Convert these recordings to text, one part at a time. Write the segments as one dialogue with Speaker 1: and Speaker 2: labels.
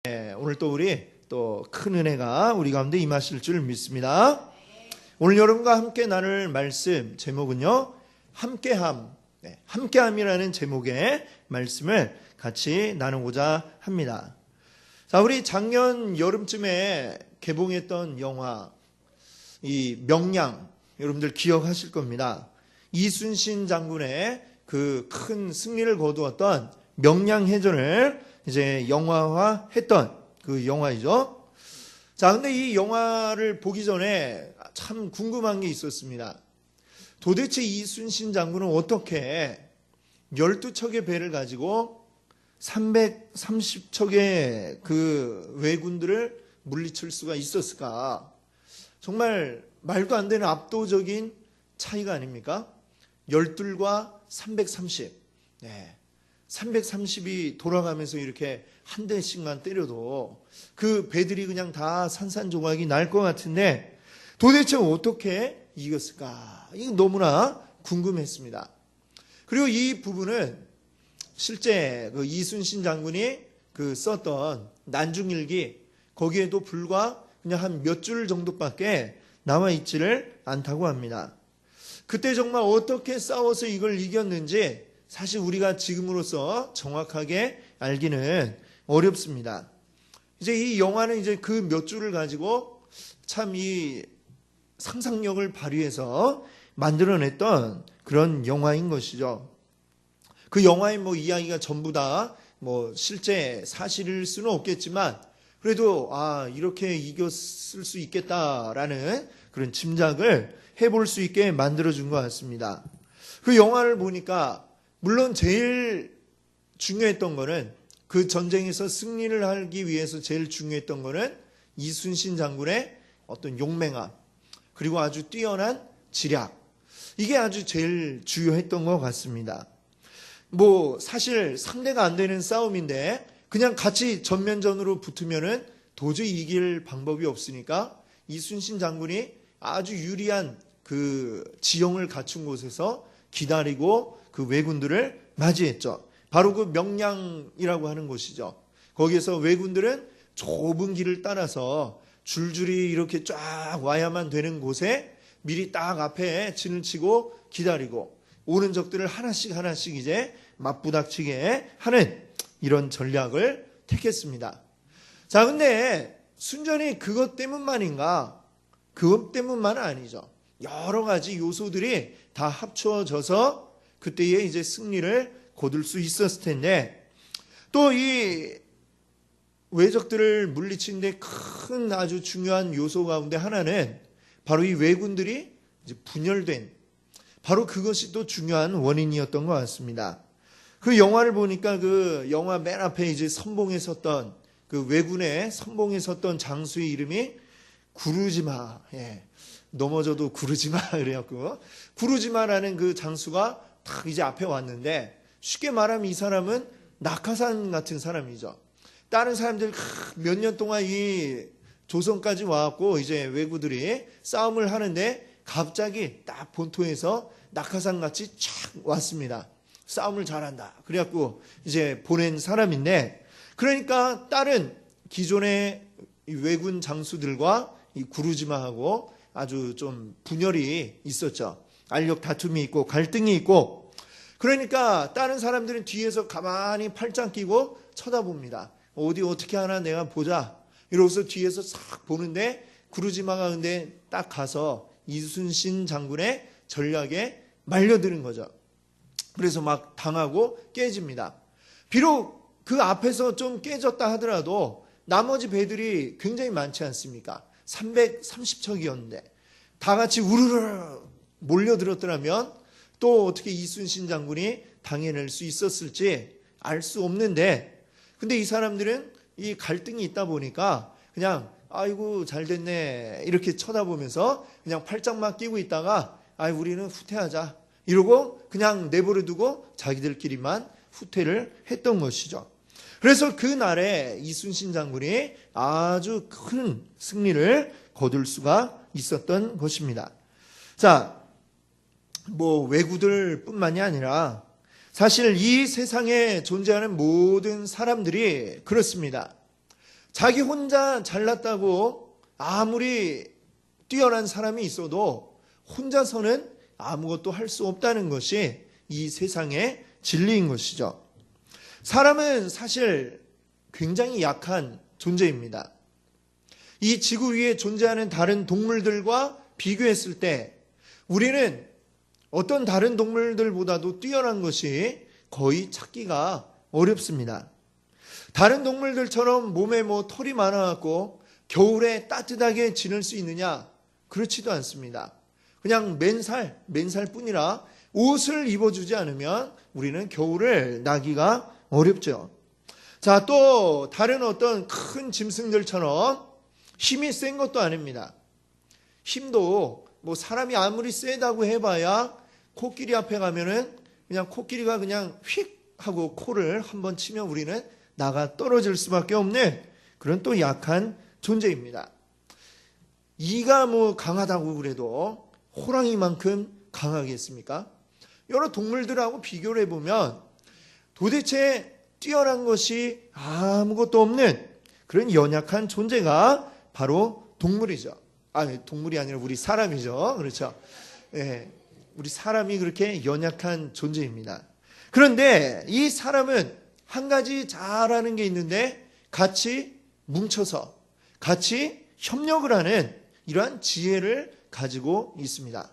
Speaker 1: 오늘 또 우리 또 큰 은혜가 우리 가운데 임하실 줄 믿습니다. 오늘 여러분과 함께 나눌 말씀 제목은요, 함께함, 함께함이라는 제목의 말씀을 같이 나누고자 합니다. 자, 우리 작년 여름쯤에 개봉했던 영화 이 명량, 여러분들 기억하실 겁니다. 이순신 장군의 그 큰 승리를 거두었던 명량해전을 이제 영화화했던 그 영화이죠. 자, 근데 이 영화를 보기 전에 참 궁금한 게 있었습니다. 도대체 이순신 장군은 어떻게 12척의 배를 가지고 330척의 그 왜군들을 물리칠 수가 있었을까? 정말 말도 안 되는 압도적인 차이가 아닙니까? 12과 330. 330이 돌아가면서 이렇게 한 대씩만 때려도 그 배들이 그냥 다 산산조각이 날 것 같은데 도대체 어떻게 이겼을까? 이거 너무나 궁금했습니다. 그리고 이 부분은 실제 그 이순신 장군이 그 썼던 난중일기 거기에도 불과 그냥 한 몇 줄 정도밖에 남아 있지를 않다고 합니다. 그때 정말 어떻게 싸워서 이걸 이겼는지 사실 우리가 지금으로서 정확하게 알기는 어렵습니다. 이제 이 영화는 이제 그 몇 줄을 가지고 참 이 상상력을 발휘해서 만들어냈던 그런 영화인 것이죠. 그 영화의 뭐 이야기가 전부 다 뭐 실제 사실일 수는 없겠지만 그래도 이렇게 이겼을 수 있겠다라는 그런 짐작을 해볼 수 있게 만들어준 것 같습니다. 그 영화를 보니까 물론 제일 중요했던 거는 그 전쟁에서 승리를 하기 위해서 제일 중요했던 거는 이순신 장군의 어떤 용맹함 그리고 아주 뛰어난 지략 이게 아주 제일 주요했던 것 같습니다. 뭐 사실 상대가 안 되는 싸움인데 그냥 같이 전면전으로 붙으면은 도저히 이길 방법이 없으니까 이순신 장군이 아주 유리한 그 지형을 갖춘 곳에서 기다리고 그 왜군들을 맞이했죠. 바로 그 명량이라고 하는 곳이죠. 거기에서 왜군들은 좁은 길을 따라서 줄줄이 이렇게 쫙 와야만 되는 곳에 미리 딱 앞에 진을 치고 기다리고 오는 적들을 하나씩 이제 맞부닥치게 하는 이런 전략을 택했습니다. 자, 근데 순전히 그것 때문만인가? 그것 때문만은 아니죠. 여러 가지 요소들이 다 합쳐져서 그때에 이제 승리를 거둘 수 있었을 텐데 또 이 왜적들을 물리치는데 큰 아주 중요한 요소 가운데 하나는 바로 이 왜군들이 이제 분열된 바로 그것이 또 중요한 원인이었던 것 같습니다. 그 영화를 보니까 그 영화 맨 앞에 이제 선봉에 섰던 그 왜군의 선봉에 섰던 장수의 이름이 구르지마. 넘어져도 구르지마 그래갖고 구르지마라는 그 장수가 딱 이제 앞에 왔는데 쉽게 말하면 이 사람은 낙하산 같은 사람이죠. 다른 사람들 몇 년 동안 이 조선까지 와갖고 이제 왜구들이 싸움을 하는데 갑자기 딱 본토에서 낙하산 같이 촥 왔습니다. 싸움을 잘한다. 그래갖고 이제 보낸 사람인데 그러니까 다른 기존의 왜군 장수들과 이 구르지마하고 아주 좀 분열이 있었죠. 알력 다툼이 있고 갈등이 있고 그러니까 다른 사람들은 뒤에서 가만히 팔짱 끼고 쳐다봅니다. 어디 어떻게 하나 내가 보자. 이러고서 뒤에서 싹 보는데 구르지마가 근데 딱 가서 이순신 장군의 전략에 말려드는 거죠. 그래서 막 당하고 깨집니다. 비록 그 앞에서 좀 깨졌다 하더라도 나머지 배들이 굉장히 많지 않습니까? 330척이었는데 다 같이 우르르 몰려들었더라면 또 어떻게 이순신 장군이 당해낼 수 있었을지 알 수 없는데 근데 이 사람들은 이 갈등이 있다 보니까 그냥 아이고 잘 됐네 이렇게 쳐다보면서 그냥 팔짱만 끼고 있다가 우리는 후퇴하자 이러고 그냥 내버려 두고 자기들끼리만 후퇴를 했던 것이죠. 그래서 그날에 이순신 장군이 아주 큰 승리를 거둘 수가 있었던 것입니다. 자, 뭐 왜구들 뿐만이 아니라 사실 이 세상에 존재하는 모든 사람들이 그렇습니다. 자기 혼자 잘났다고 아무리 뛰어난 사람이 있어도 혼자서는 아무것도 할 수 없다는 것이 이 세상의 진리인 것이죠. 사람은 사실 굉장히 약한 존재입니다. 이 지구 위에 존재하는 다른 동물들과 비교했을 때 우리는 어떤 다른 동물들보다도 뛰어난 것이 거의 찾기가 어렵습니다. 다른 동물들처럼 몸에 털이 많아갖고 겨울에 따뜻하게 지낼 수 있느냐? 그렇지도 않습니다. 그냥 맨살 뿐이라 옷을 입어주지 않으면 우리는 겨울을 나기가 어렵죠. 자, 또 다른 어떤 큰 짐승들처럼 힘이 센 것도 아닙니다. 힘도 사람이 아무리 세다고 해봐야 코끼리 앞에 가면은 그냥 코끼리가 그냥 휙 하고 코를 한번 치면 우리는 나가 떨어질 수밖에 없는 그런 또 약한 존재입니다. 이가 강하다고 그래도 호랑이만큼 강하겠습니까? 여러 동물들하고 비교를 해보면 도대체 뛰어난 것이 아무것도 없는 그런 연약한 존재가 바로 동물이죠. 동물이 아니라 우리 사람이죠. 그렇죠. 예, 우리 사람이 그렇게 연약한 존재입니다. 그런데 이 사람은 한 가지 잘하는 게 있는데 같이 뭉쳐서 같이 협력을 하는 이러한 지혜를 가지고 있습니다.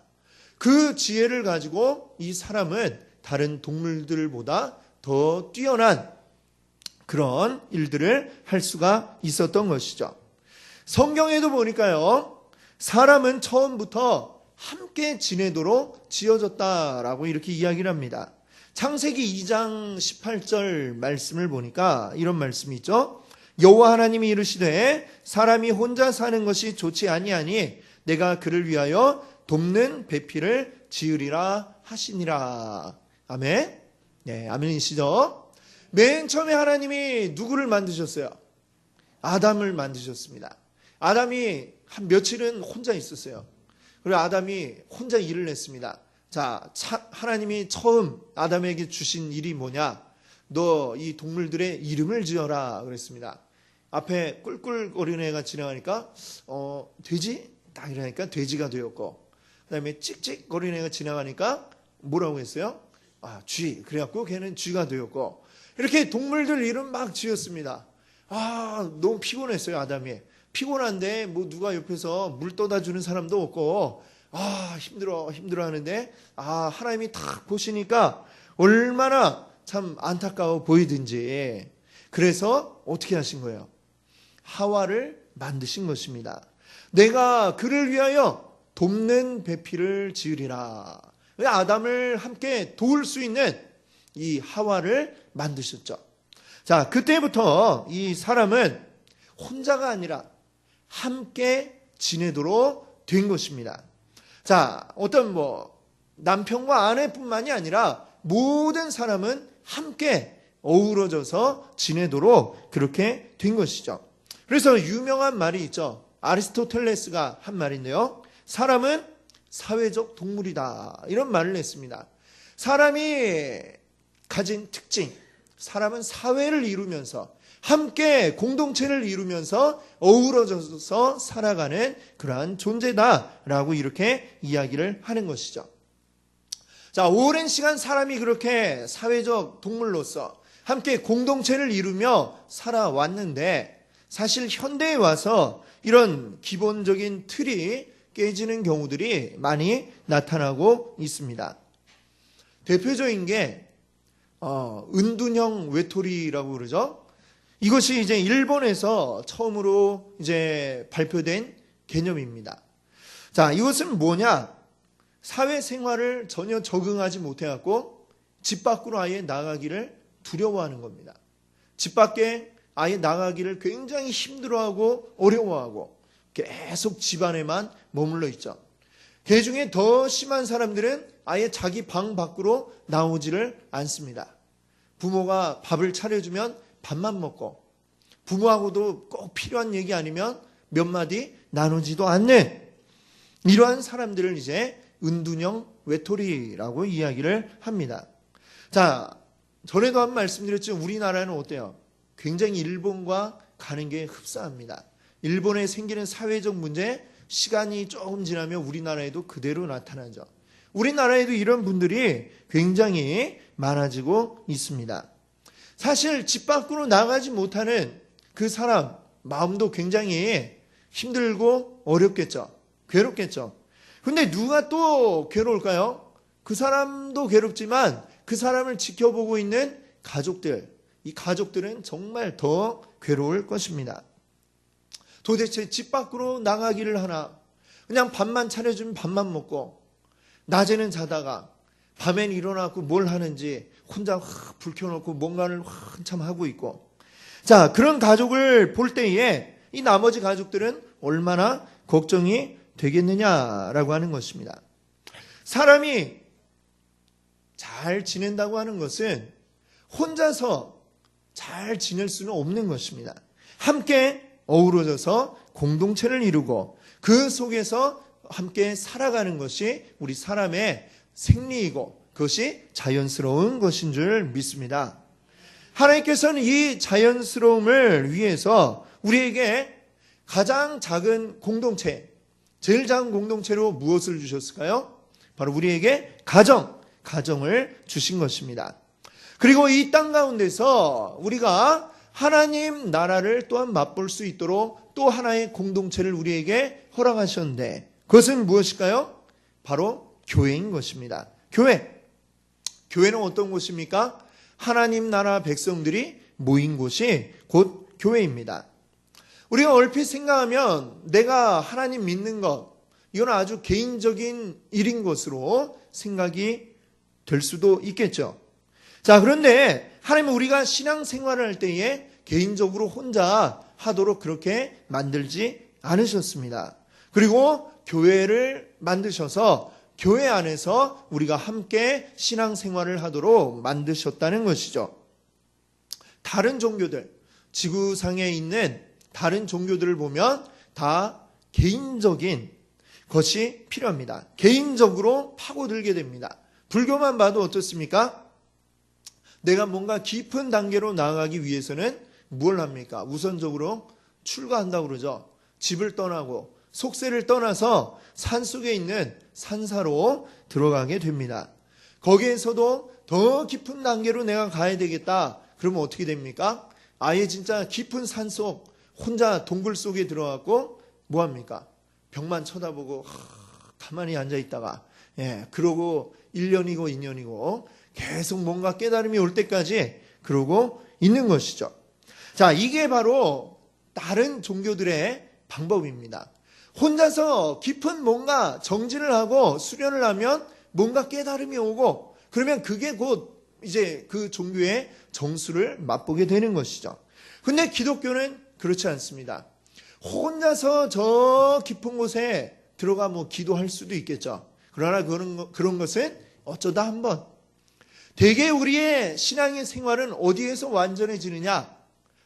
Speaker 1: 그 지혜를 가지고 이 사람은 다른 동물들보다 더 뛰어난 그런 일들을 할 수가 있었던 것이죠. 성경에도 보니까요, 사람은 처음부터 함께 지내도록 지어졌다라고 이렇게 이야기를 합니다. 창세기 2장 18절 말씀을 보니까 이런 말씀이 있죠. 여호와 하나님이 이르시되 사람이 혼자 사는 것이 좋지 아니하니 내가 그를 위하여 돕는 배필을 지으리라 하시니라. 아멘. 네, 아멘이시죠? 맨 처음에 하나님이 누구를 만드셨어요? 아담을 만드셨습니다. 아담이 한 며칠은 혼자 있었어요. 그리고 아담이 혼자 일을 했습니다. 자, 하나님이 처음 아담에게 주신 일이 뭐냐? 너 이 동물들의 이름을 지어라 그랬습니다. 앞에 꿀꿀거리는 애가 지나가니까 돼지? 딱 이러니까 돼지가 되었고, 그 다음에 찍찍거리는 애가 지나가니까 뭐라고 했어요? 쥐. 그래갖고 걔는 쥐가 되었고, 이렇게 동물들 이름 막 지었습니다. 너무 피곤했어요. 아담이 피곤한데 누가 옆에서 물 떠다 주는 사람도 없고 힘들어 하는데 하나님이 딱 보시니까 얼마나 참 안타까워 보이든지, 그래서 어떻게 하신 거예요? 하와를 만드신 것입니다. 내가 그를 위하여 돕는 배필을 지으리라. 아담을 함께 도울 수 있는 이 하와를 만드셨죠. 자, 그때부터 이 사람은 혼자가 아니라 함께 지내도록 된 것입니다. 자, 어떤 남편과 아내뿐만이 아니라 모든 사람은 함께 어우러져서 지내도록 그렇게 된 것이죠. 그래서 유명한 말이 있죠. 아리스토텔레스가 한 말인데요. 사람은 사회적 동물이다. 이런 말을 했습니다. 사람이 가진 특징, 사람은 사회를 이루면서 함께 공동체를 이루면서 어우러져서 살아가는 그러한 존재다라고 이렇게 이야기를 하는 것이죠. 자, 오랜 시간 사람이 그렇게 사회적 동물로서 함께 공동체를 이루며 살아왔는데, 사실 현대에 와서 이런 기본적인 틀이 깨지는 경우들이 많이 나타나고 있습니다. 대표적인 게 은둔형 외톨이라고 그러죠. 이것이 이제 일본에서 처음으로 이제 발표된 개념입니다. 자, 이것은 뭐냐? 사회생활을 전혀 적응하지 못해갖고 집 밖으로 아예 나가기를 두려워하는 겁니다. 집 밖에 아예 나가기를 굉장히 힘들어하고 어려워하고 계속 집 안에만 머물러 있죠. 그 중에 더 심한 사람들은 아예 자기 방 밖으로 나오지를 않습니다. 부모가 밥을 차려주면 밥만 먹고, 부모하고도 꼭 필요한 얘기 아니면 몇 마디 나누지도 않는 이러한 사람들을 이제 은둔형 외톨이라고 이야기를 합니다. 자, 전에도 한 말씀드렸지만 우리나라는 어때요? 굉장히 일본과 가는 게 흡사합니다. 일본에 생기는 사회적 문제, 시간이 조금 지나면 우리나라에도 그대로 나타나죠. 우리나라에도 이런 분들이 굉장히 많아지고 있습니다. 사실 집 밖으로 나가지 못하는 그 사람 마음도 굉장히 힘들고 어렵겠죠. 괴롭겠죠. 근데 누가 또 괴로울까요? 그 사람도 괴롭지만 그 사람을 지켜보고 있는 가족들, 이 가족들은 정말 더 괴로울 것입니다. 도대체 집 밖으로 나가기를 하나? 그냥 밥만 차려주면 밥만 먹고 낮에는 자다가 밤엔 일어나고 뭘 하는지 혼자 불 켜놓고 뭔가를 한참 하고 있고, 자, 그런 가족을 볼 때에 이 나머지 가족들은 얼마나 걱정이 되겠느냐라고 하는 것입니다. 사람이 잘 지낸다고 하는 것은 혼자서 잘 지낼 수는 없는 것입니다. 함께 어우러져서 공동체를 이루고 그 속에서 함께 살아가는 것이 우리 사람의 생리이고 그것이 자연스러운 것인 줄 믿습니다. 하나님께서는 이 자연스러움을 위해서 우리에게 가장 작은 공동체, 제일 작은 공동체로 무엇을 주셨을까요? 바로 우리에게 가정을 주신 것입니다. 그리고 이 땅 가운데서 우리가 하나님 나라를 또한 맛볼 수 있도록 또 하나의 공동체를 우리에게 허락하셨는데 그것은 무엇일까요? 바로 교회인 것입니다. 교회는 어떤 곳입니까? 하나님 나라 백성들이 모인 곳이 곧 교회입니다. 우리가 얼핏 생각하면 내가 하나님 믿는 것, 이건 아주 개인적인 일인 것으로 생각이 될 수도 있겠죠. 자, 그런데 하나님은 우리가 신앙생활을 할 때에 개인적으로 혼자 하도록 그렇게 만들지 않으셨습니다. 그리고 교회를 만드셔서 교회 안에서 우리가 함께 신앙생활을 하도록 만드셨다는 것이죠. 다른 종교들, 지구상에 있는 다른 종교들을 보면 다 개인적인 것이 필요합니다. 개인적으로 파고들게 됩니다. 불교만 봐도 어떻습니까? 내가 뭔가 깊은 단계로 나아가기 위해서는 뭘 합니까? 우선적으로 출가한다고 그러죠. 집을 떠나고 속세를 떠나서 산속에 있는 산사로 들어가게 됩니다. 거기에서도 더 깊은 단계로 내가 가야 되겠다. 그러면 어떻게 됩니까? 아예 진짜 깊은 산속 혼자 동굴 속에 들어가고 뭐 합니까? 벽만 쳐다보고 가만히 앉아 있다가 그러고 1년이고 2년이고 계속 뭔가 깨달음이 올 때까지 그러고 있는 것이죠. 자, 이게 바로 다른 종교들의 방법입니다. 혼자서 깊은 뭔가 정진을 하고 수련을 하면 뭔가 깨달음이 오고 그러면 그게 곧 이제 그 종교의 정수를 맛보게 되는 것이죠. 근데 기독교는 그렇지 않습니다. 혼자서 저 깊은 곳에 들어가 뭐 기도할 수도 있겠죠. 그러나 그런 것은 어쩌다 한번. 대개 우리의 신앙의 생활은 어디에서 완전해지느냐?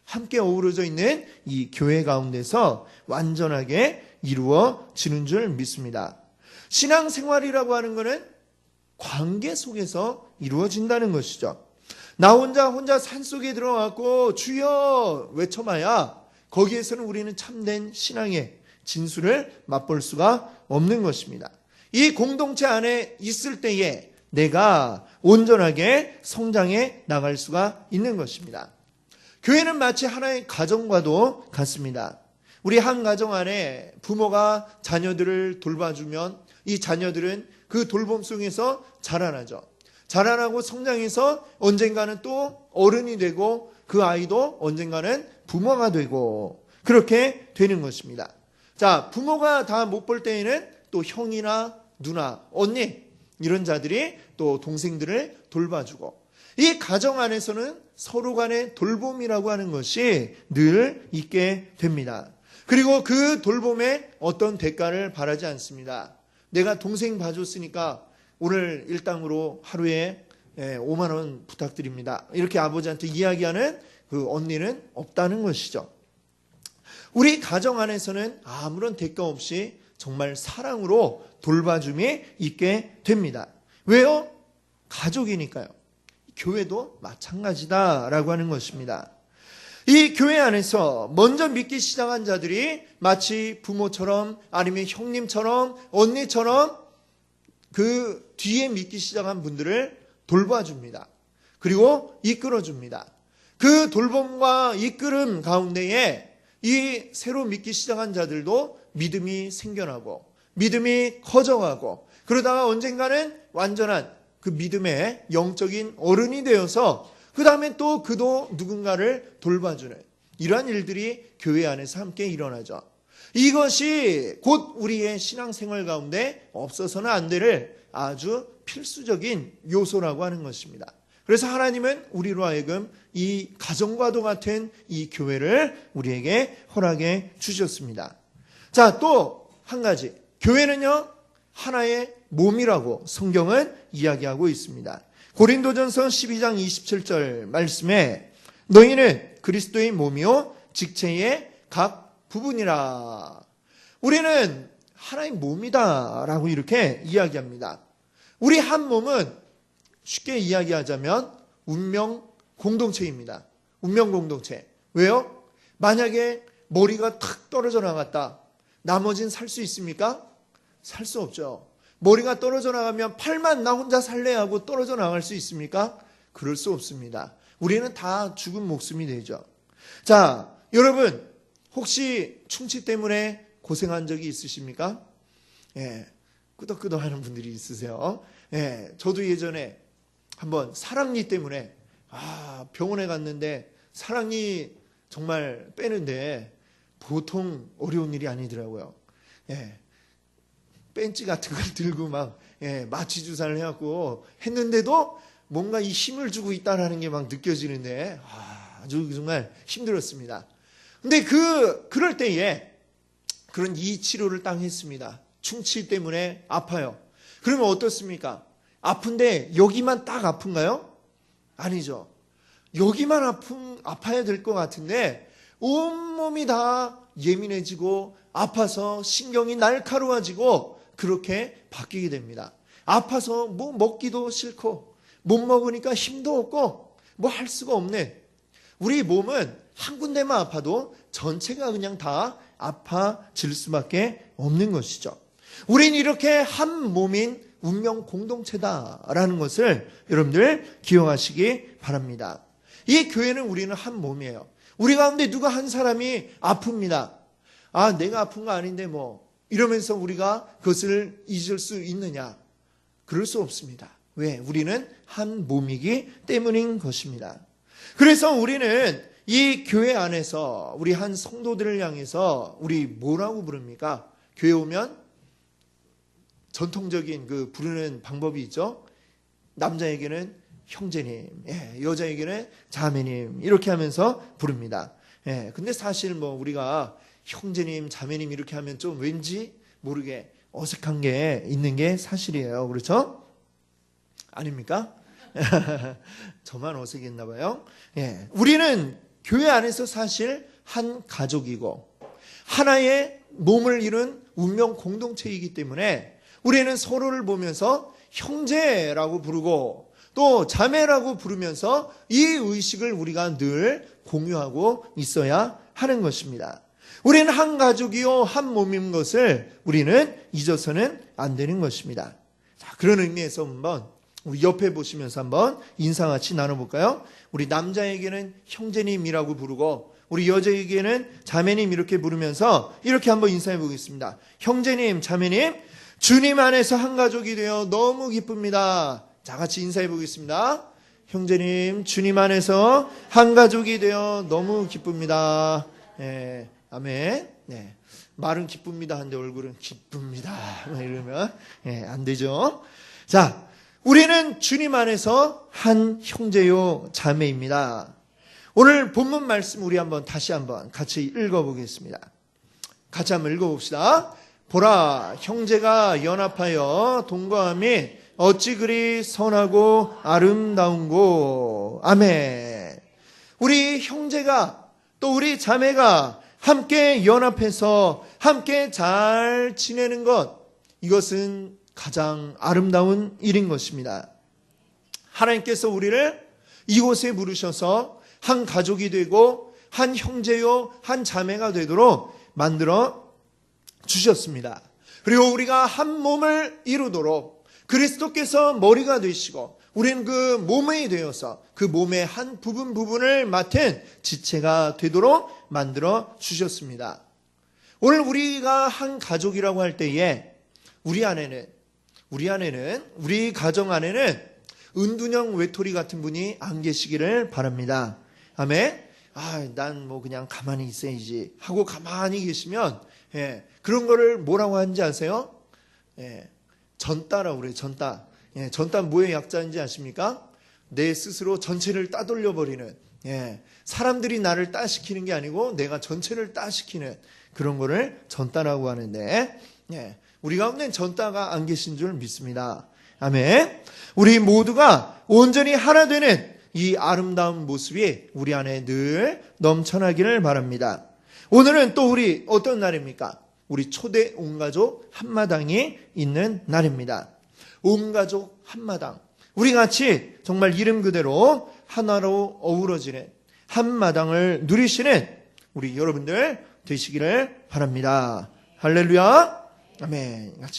Speaker 1: 함께 어우러져 있는 이 교회 가운데서 완전하게 이루어지는 줄 믿습니다. 신앙생활이라고 하는 것은 관계 속에서 이루어진다는 것이죠. 나 혼자 산속에 들어가고 주여 외쳐봐야 거기에서는 우리는 참된 신앙의 진수를 맛볼 수가 없는 것입니다. 이 공동체 안에 있을 때에 내가 온전하게 성장해 나갈 수가 있는 것입니다. 교회는 마치 하나의 가정과도 같습니다. 우리 한 가정 안에 부모가 자녀들을 돌봐주면 이 자녀들은 그 돌봄 속에서 자라나죠. 자라나고 성장해서 언젠가는 또 어른이 되고 그 아이도 언젠가는 부모가 되고 그렇게 되는 것입니다. 자, 부모가 다 못 볼 때에는 또 형이나 누나, 언니 이런 자들이 또 동생들을 돌봐주고 이 가정 안에서는 서로 간의 돌봄이라고 하는 것이 늘 있게 됩니다. 그리고 그 돌봄에 어떤 대가를 바라지 않습니다. 내가 동생 봐줬으니까 오늘 일당으로 하루에 5만 원 부탁드립니다. 이렇게 아버지한테 이야기하는 그 언니는 없다는 것이죠. 우리 가정 안에서는 아무런 대가 없이 정말 사랑으로 돌봐줌이 있게 됩니다. 왜요? 가족이니까요. 교회도 마찬가지다라고 하는 것입니다. 이 교회 안에서 먼저 믿기 시작한 자들이 마치 부모처럼 아니면 형님처럼 언니처럼 그 뒤에 믿기 시작한 분들을 돌봐줍니다. 그리고 이끌어줍니다. 그 돌봄과 이끌음 가운데에 이 새로 믿기 시작한 자들도 믿음이 생겨나고 믿음이 커져가고 그러다가 언젠가는 완전한 그 믿음의 영적인 어른이 되어서 그 다음에 또 그도 누군가를 돌봐주는 이러한 일들이 교회 안에서 함께 일어나죠. 이것이 곧 우리의 신앙생활 가운데 없어서는 안 될 아주 필수적인 요소라고 하는 것입니다. 그래서 하나님은 우리로 하여금 이 가정과도 같은 이 교회를 우리에게 허락해 주셨습니다. 자, 또 한 가지. 교회는요, 하나의 몸이라고 성경은 이야기하고 있습니다. 고린도전서 12장 27절 말씀에 너희는 그리스도의 몸이요 직체의 각 부분이라. 우리는 하나의 몸이다라고 이렇게 이야기합니다. 우리 한 몸은 쉽게 이야기하자면 운명 공동체입니다. 운명 공동체. 왜요? 만약에 머리가 탁 떨어져 나갔다. 나머지는 살 수 있습니까? 살 수 없죠. 머리가 떨어져 나가면 팔만 나 혼자 살래 하고 떨어져 나갈 수 있습니까? 그럴 수 없습니다. 우리는 다 죽은 목숨이 되죠. 자, 여러분 혹시 충치 때문에 고생한 적이 있으십니까? 예, 끄덕끄덕 하는 분들이 있으세요. 예, 저도 예전에 한번 사랑니 때문에 병원에 갔는데 사랑니 정말 빼는데 보통 어려운 일이 아니더라고요. 예, 벤치 같은 걸 들고 막 마취 주사를 해갖고 했는데도 뭔가 이 힘을 주고 있다라는 게 막 느껴지는데 아주 정말 힘들었습니다. 근데 그럴 때에 그런 이 치료를 딱 했습니다. 충치 때문에 아파요. 그러면 어떻습니까? 아픈데 여기만 딱 아픈가요? 아니죠. 여기만 아파야 될 것 같은데 온몸이 다 예민해지고 아파서 신경이 날카로워지고 그렇게 바뀌게 됩니다. 아파서 뭐 먹기도 싫고 못 먹으니까 힘도 없고 뭐 할 수가 없네. 우리 몸은 한 군데만 아파도 전체가 그냥 다 아파질 수밖에 없는 것이죠. 우린 이렇게 한 몸인 운명 공동체다라는 것을 여러분들 기억하시기 바랍니다. 이 교회는 우리는 한 몸이에요. 우리 가운데 누가 한 사람이 아픕니다. 내가 아픈 거 아닌데 뭐 이러면서 우리가 그것을 잊을 수 있느냐? 그럴 수 없습니다. 왜? 우리는 한 몸이기 때문인 것입니다. 그래서 우리는 이 교회 안에서 우리 한 성도들을 향해서 우리 뭐라고 부릅니까? 교회 오면 전통적인 그 부르는 방법이 있죠. 남자에게는 형제님, 여자에게는 자매님 이렇게 하면서 부릅니다. 근데 사실 뭐 우리가 형제님, 자매님 이렇게 하면 좀 왠지 모르게 어색한 게 있는 게 사실이에요. 그렇죠? 아닙니까? 저만 어색했나 봐요. 우리는 교회 안에서 사실 한 가족이고 하나의 몸을 이룬 운명 공동체이기 때문에 우리는 서로를 보면서 형제라고 부르고 또 자매라고 부르면서 이 의식을 우리가 늘 공유하고 있어야 하는 것입니다. 우리는 한 가족이요 한 몸인 것을 우리는 잊어서는 안 되는 것입니다. 자, 그런 의미에서 한번 우리 옆에 보시면서 한번 인사 같이 나눠볼까요? 우리 남자에게는 형제님이라고 부르고 우리 여자에게는 자매님 이렇게 부르면서 이렇게 한번 인사해 보겠습니다. 형제님, 자매님, 주님 안에서 한 가족이 되어 너무 기쁩니다. 자, 같이 인사해 보겠습니다. 형제님, 주님 안에서 한 가족이 되어 너무 기쁩니다. 아멘. 말은 기쁩니다 한데 얼굴은 기쁩니다 이러면 안 되죠. 자, 우리는 주님 안에서 한 형제요 자매입니다. 오늘 본문 말씀 우리 다시 한번 같이 읽어보겠습니다. 같이 한번 읽어봅시다. 보라, 형제가 연합하여 동거함이 어찌 그리 선하고 아름다운고. 아멘. 우리 형제가 또 우리 자매가 함께 연합해서 함께 잘 지내는 것, 이것은 가장 아름다운 일인 것입니다. 하나님께서 우리를 이곳에 부르셔서 한 가족이 되고 한 형제요, 한 자매가 되도록 만들어 주셨습니다. 그리고 우리가 한 몸을 이루도록 그리스도께서 머리가 되시고 우리는 그 몸이 되어서 그 몸의 한 부분을 맡은 지체가 되도록 만들어 주셨습니다. 오늘 우리가 한 가족이라고 할 때에 우리 가정 안에는 은둔형 외톨이 같은 분이 안 계시기를 바랍니다. 아멘. 난 뭐 그냥 가만히 있어야지 하고 가만히 계시면 그런 거를 뭐라고 하는지 아세요? 전따라고 그래요. 전따. 전따 뭐의 약자인지 아십니까? 내 스스로 전체를 따돌려 버리는, 사람들이 나를 따시키는 게 아니고 내가 전체를 따시키는 그런 거를 전따라고 하는데, 우리 가운데는 전따가 안 계신 줄 믿습니다. 아멘. 우리 모두가 온전히 하나 되는 이 아름다운 모습이 우리 안에 늘 넘쳐나기를 바랍니다. 오늘은 또 우리 어떤 날입니까? 우리 초대 온가족 한마당이 있는 날입니다. 온가족 한마당. 우리 같이 정말 이름 그대로 하나로 어우러지는 한마당을 누리시는 우리 여러분들 되시기를 바랍니다. 할렐루야. 아멘. 같이